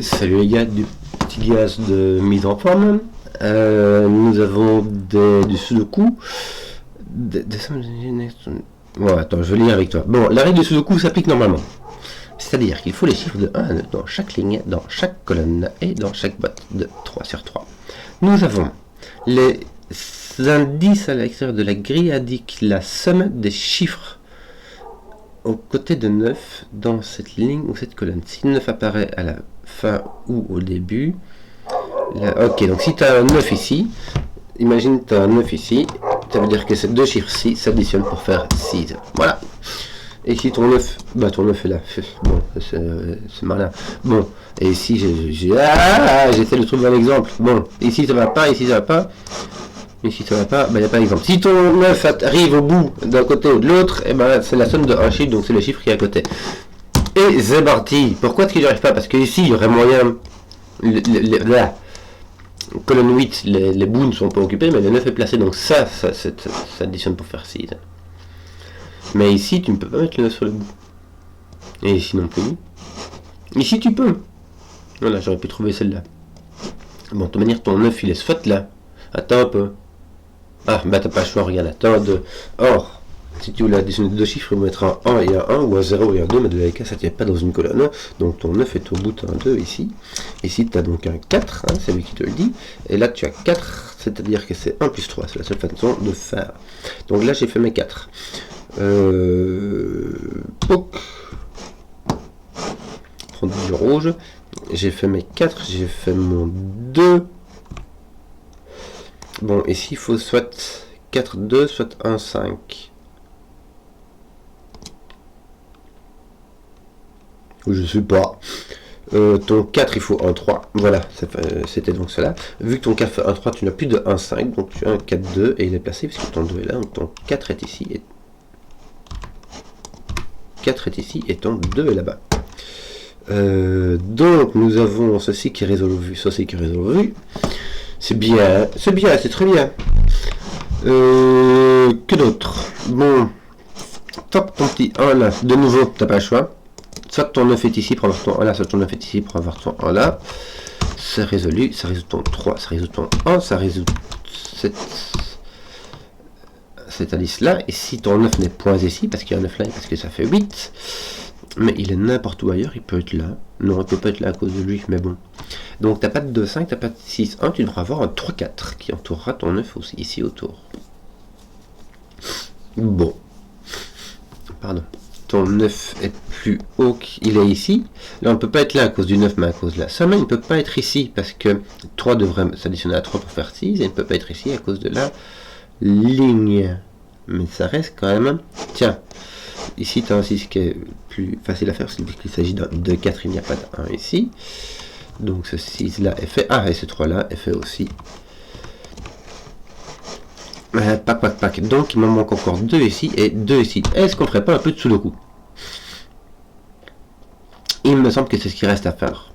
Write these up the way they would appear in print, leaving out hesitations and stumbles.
Salut les gars du petit gaz de mise en forme. Nous avons du sudoku. Bon, attends, je vais lire avec toi. Bon, la règle du sudoku s'applique normalement. C'est-à-dire qu'il faut les chiffres de 1 à 9 dans chaque ligne, dans chaque colonne et dans chaque boîte de 3 sur 3. Nous avons les indices à l'extérieur de la grille indiquent la somme des chiffres au côté de 9 dans cette ligne ou cette colonne. Si 9 apparaît à la fin ou au début, ok, donc si tu as un 9 ici, imagine tu as un 9 ici, ça veut dire que ces deux chiffres-ci s'additionnent pour faire 6. Voilà. Et si ton 9, bah ton 9 est là, bon, c'est malin. Bon, et ici j'essaie de trouver un exemple. Bon, ici ça va pas, ici ça va pas. Ici ça va pas, bah il n'y a pas d'exemple. Si ton 9 arrive au bout d'un côté ou de l'autre, et ben c'est la somme de un chiffre, donc c'est le chiffre qui est à côté. Et c'est parti. Pourquoi est-ce qu'il n'y arrive pas? Parce que ici il y aurait moyen. Là, colonne 8, les bouts ne sont pas occupés, mais le 9 est placé, donc ça additionne pour faire 6. Mais ici tu ne peux pas mettre le 9 sur le bout. Et ici non plus. Ici tu peux. Voilà, j'aurais pu trouver celle-là. Bon, de toute manière, ton 9 il est soit là. Attends un peu. Ah, bah t'as pas le choix, regarde, attends, 2. Or, si tu voulais additionner deux chiffres, il faut mettre un 1 et un 1, ou un 0 et un 2, mais de la cas, ça ne tient pas dans une colonne. Donc ton 9 est au bout d'un 2 ici. Ici, tu as donc un 4, hein, c'est lui qui te le dit. Et là, tu as 4, c'est-à-dire que c'est 1 plus 3, c'est la seule façon de faire. Donc là, j'ai fait mes 4. Poc. Prendre du rouge. J'ai fait mes 4, j'ai fait mon 2. Bon, ici, il faut soit 4, 2, soit 1, 5. Je sais pas. Ton 4, il faut 1, 3. Voilà, c'était donc cela. Vu que ton 4 fait 1, 3, tu n'as plus de 1, 5. Donc tu as un 4, 2 et il est placé puisque ton 2 est là. Donc ton 4 est ici. Et 4 est ici et ton 2 est là-bas. Donc nous avons ceci qui est résolu, ceci qui est résolu. C'est bien, c'est très bien. Que d'autre? Bon, top ton petit 1 là. De nouveau, t'as pas le choix. Soit ton 9 est ici pour avoir ton 1 là, soit ton 9 est ici pour avoir ton 1 là. C'est résolu, ça résout ton 3, ça résout ton 1, ça résout cette indice là. Et si ton 9 n'est point ici, parce qu'il y a un 9 là, parce que ça fait 8, mais il est n'importe où ailleurs, il peut être là. Non, il peut pas être là à cause de lui, mais bon. Donc t'as pas de 2, 5, t'as pas de 6, 1, tu devras avoir un 3, 4 qui entourera ton 9 aussi, ici autour. Bon. Pardon. Ton 9 est plus haut qu'il est ici. Là, on ne peut pas être là à cause du 9, mais à cause de la somme. Il ne peut pas être ici parce que 3 devrait s'additionner à 3 pour faire 6. Et il ne peut pas être ici à cause de la ligne. Mais ça reste quand même... Tiens, ici, tu as un 6 qui est plus facile à faire. C'est qu'il s'agit d'un 2, 4, il n'y a pas de 1 ici. Donc ce 6-là est fait. Ah, et ce 3-là est fait aussi. Pac. Donc il me manque encore 2 ici et 2 ici. Est-ce qu'on ferait pas un peu de sudoku? Il me semble que c'est ce qui reste à faire.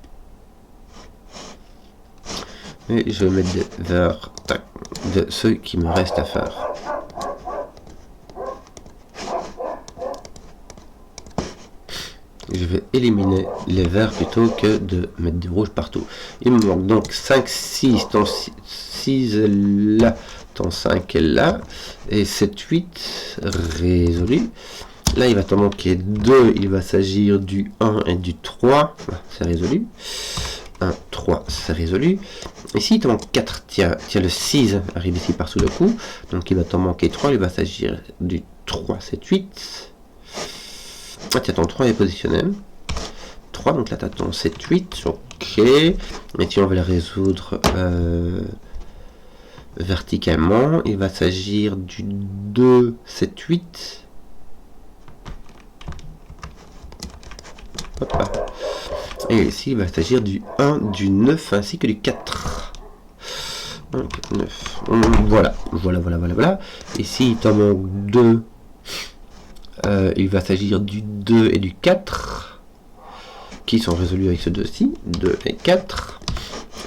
Et je vais mettre des vers de ceux qui me restent à faire. Je vais éliminer les verts plutôt que de mettre du rouge partout. Il me manque donc 5, 6, ton 6 est là, ton 5 est là, et 7, 8, résolu. Là, il va t'en manquer 2, il va s'agir du 1 et du 3, c'est résolu. 1, 3, c'est résolu. Ici, il t'en manque 4, tiens, le 6 arrive ici par sous le coup, donc il va t'en manquer 3, il va s'agir du 3, 7, 8. Ah tiens, ton 3 est positionné. 3, donc là tu as ton 7, 8, ok. Et si on veut la résoudre verticalement, il va s'agir du 2, 7, 8. Hop là. Et ici, il va s'agir du 1, du 9 ainsi que du 4. 1, 4, 9. Voilà. Ici, il t'en manque 2. Il va s'agir du 2 et du 4 qui sont résolus avec ce 2-ci, 2 et 4.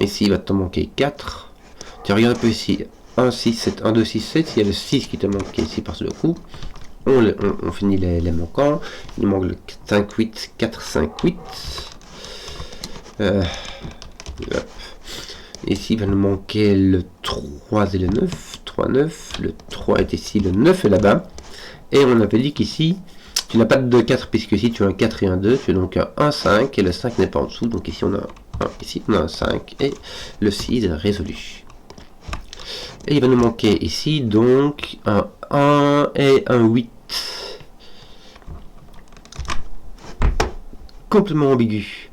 Ici il va te manquer 4. Tu regardes un peu ici, 1, 6, 7, 1, 2, 6, 7, il y a le 6 qui te manque ici par le coup. On finit les manquants. Il manque le 5, 8, 4, 5, 8. Hop. Ici, il va nous manquer le 3 et le 9. 3, 9. Le 3 est ici, le 9 est là-bas. Et on avait dit qu'ici, tu n'as pas de 2, 4, puisque ici tu as un 4 et un 2. Tu as donc un 1, 5, et le 5 n'est pas en dessous. Donc ici, on a un 1, ici, on a un 5, et le 6 est résolu. Et il va nous manquer ici, donc, un 1 et un 8. Complètement ambigu.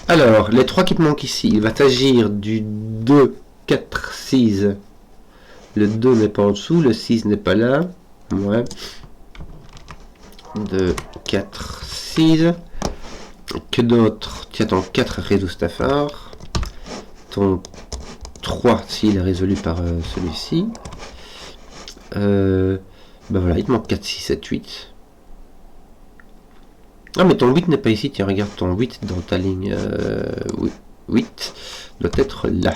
Alors, les 3 qui te manquent ici, il va t'agir du 2, 4, 6. Le 2 n'est pas en dessous, le 6 n'est pas là. Ouais. 2, 4, 6. Que d'autre? Tu as ton 4 résout Stafford. Ton 3, s'il est résolu par celui-ci. Ben voilà, il te manque 4, 6, 7, 8. Ah, mais ton 8 n'est pas ici. Tiens, regarde ton 8 dans ta ligne. 8 doit être là.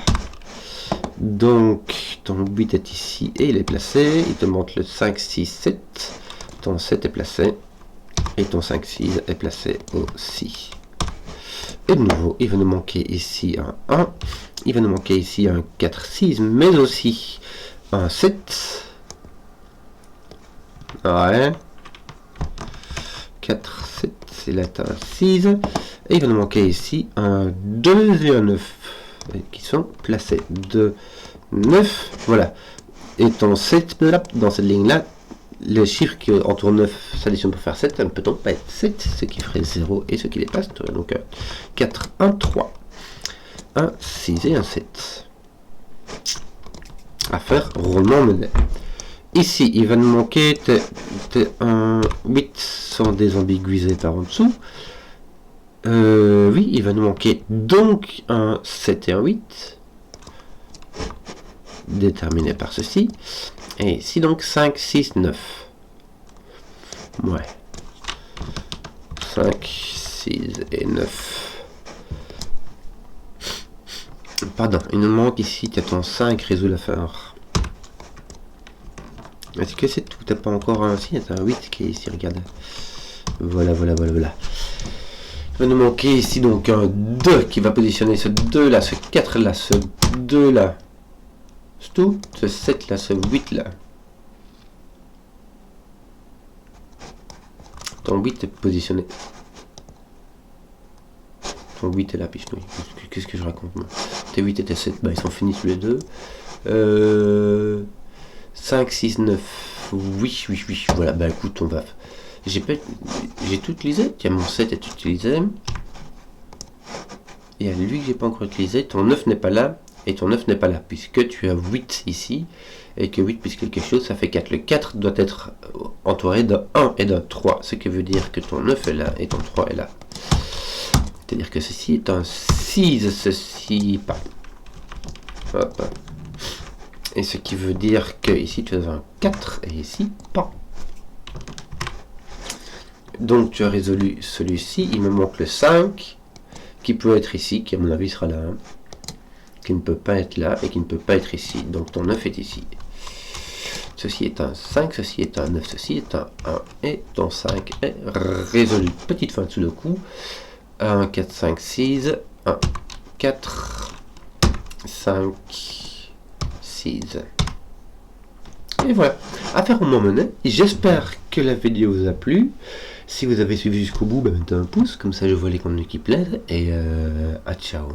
Donc, ton 8 est ici et il est placé. Il te manque le 5, 6, 7. Ton 7 est placé. Et ton 5, 6 est placé aussi. Et de nouveau, il va nous manquer ici un 1. Il va nous manquer ici un 4, 6, mais aussi un 7. Ouais. 4, 7, c'est là, un 6. Et il va nous manquer ici un 2 et un 9. Qui sont placés. 2, 9. Voilà. Et ton 7, dans cette ligne-là, le chiffre qui entoure 9 s'additionne pour faire 7, ne peut donc pas être 7, ce qui ferait 0 et ce qui dépasse. Donc 4, 1, 3. 1, 6 et un 7. À faire roulement monnaie. Ici, il va nous manquer un 8 sans désambiguiser par en dessous. Oui, il va nous manquer donc un 7 et un 8. Déterminé par ceci. Et ici donc 5, 6, 9. Ouais. 5, 6 et 9. Pardon, il nous manque ici, tu as ton 5 résout l'affaire. Est-ce que c'est tout? T'as pas encore un... Si, il y a un 8 qui est ici, regarde. Voilà. Il va nous manquer ici donc un 2 qui va positionner ce 2 là, ce 4 là, ce 2 là. C'est tout? Ce 7 là, ce 8 là. Ton 8 est positionné. Ton 8 est là, piche-nouille. Qu'est-ce que je raconte moi? Tes 8 et tes 7, bah ils sont finis tous les deux. 5, 6, 9. Oui. Voilà, bah écoute, on va... J'ai tout utilisé. Tiens, mon 7 est utilisé. Et à lui que j'ai pas encore utilisé. Ton 9 n'est pas là. Et ton 9 n'est pas là. Puisque tu as 8 ici. Et que 8 plus quelque chose, ça fait 4. Le 4 doit être entouré d'un 1 et d'un 3. Ce qui veut dire que ton 9 est là et ton 3 est là. C'est-à-dire que ceci est un 6, ceci pas. Hop. Et ce qui veut dire que ici tu as un 4 et ici pas. Donc tu as résolu celui-ci. Il me manque le 5 qui peut être ici, qui à mon avis sera là. Hein, qui ne peut pas être là et qui ne peut pas être ici. Donc ton 9 est ici. Ceci est un 5, ceci est un 9, ceci est un 1 et ton 5 est résolu. Petite fin de sudoku. 1, 4, 5, 6, 1, 4, 5, 6. Et voilà, affaire au monnaie. J'espère que la vidéo vous a plu. Si vous avez suivi jusqu'au bout, mettez un pouce, comme ça je vois les contenus qui plaisent. Et à ciao.